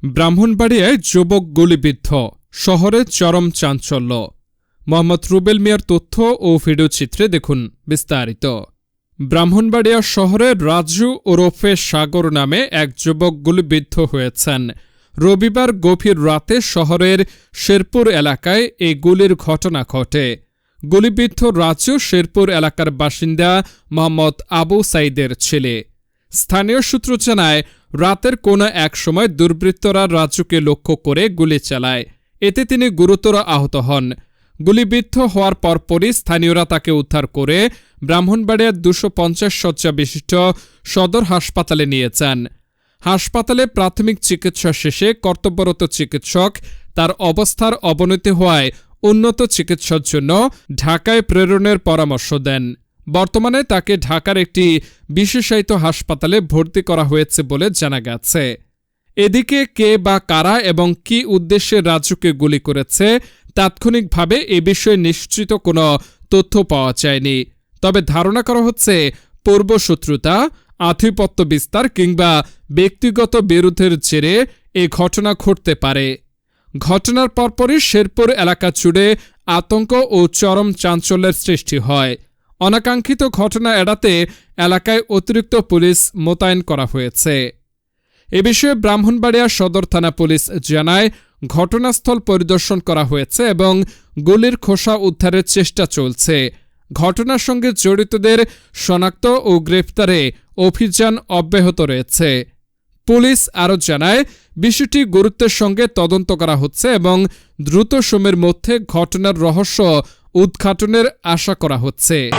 ব্রাহ্মণবাড়িয়ায় যুবক গুলিবিদ্ধ, শহরে চরম চাঞ্চল্য। মোহাম্মদ রুবেল মিয়ার তথ্য ও ভিডিওচিত্রে দেখুন বিস্তারিত। ব্রাহ্মণবাড়িয়া শহরে রাজু ওরফে সাগর নামে এক যুবক গুলিবিদ্ধ হয়েছেন। রবিবার গভীর রাতে শহরের শেরপুর এলাকায় এই গুলির ঘটনা ঘটে। গুলিবিদ্ধ রাজু শেরপুর এলাকার বাসিন্দা মোহাম্মদ আবু সাইদের ছেলে। স্থানীয় সূত্র জানায়, রাতের কোনো এক সময় দুর্বৃত্তরা রাজুকে লক্ষ্য করে গুলি চালায়। এতে তিনি গুরুতর আহত হন। গুলিবিদ্ধ হওয়ার পরপরই স্থানীয়রা তাকে উদ্ধার করে ব্রাহ্মণবাড়িয়ার 250 শয্যা বিশিষ্ট সদর হাসপাতালে নিয়ে যান। হাসপাতালে প্রাথমিক চিকিৎসা শেষে কর্তব্যরত চিকিৎসক তার অবস্থার অবনতি হওয়ায় উন্নত চিকিৎসার জন্য ঢাকায় প্রেরণের পরামর্শ দেন। বর্তমানে তাকে ঢাকার একটি বিশেষায়িত হাসপাতালে ভর্তি করা হয়েছে বলে জানা গেছে। এদিকে কে বা কারা এবং কী উদ্দেশ্যে রাজুকে গুলি করেছে তাৎক্ষণিকভাবে এ বিষয়ে নিশ্চিত কোনো তথ্য পাওয়া যায়নি। তবে ধারণা করা হচ্ছে পূর্বশত্রুতা, আধিপত্য বিস্তার কিংবা ব্যক্তিগত বিরোধের জেরে এ ঘটনা ঘটতে পারে। ঘটনার পরপরই শেরপুর এলাকা জুড়ে আতঙ্ক ও চরম চাঞ্চল্যের সৃষ্টি হয়। অনাকাঙ্ক্ষিত ঘটনা এড়াতে এলাকায় অতিরিক্ত পুলিশ মোতায়েন করা হয়েছে। এ বিষয়ে ব্রাহ্মণবাড়িয়া সদর থানা পুলিশ জানায়, ঘটনাস্থল পরিদর্শন করা হয়েছে এবং গুলির খোসা উদ্ধারের চেষ্টা চলছে। ঘটনার সঙ্গে জড়িতদের শনাক্ত ও গ্রেফতারে অভিযান অব্যাহত রয়েছে। পুলিশ আরও জানায়, বিষয়টি গুরুত্বের সঙ্গে তদন্ত করা হচ্ছে এবং দ্রুত সময়ের মধ্যে ঘটনার রহস্য উদ্ঘাটনের আশা করা হচ্ছে।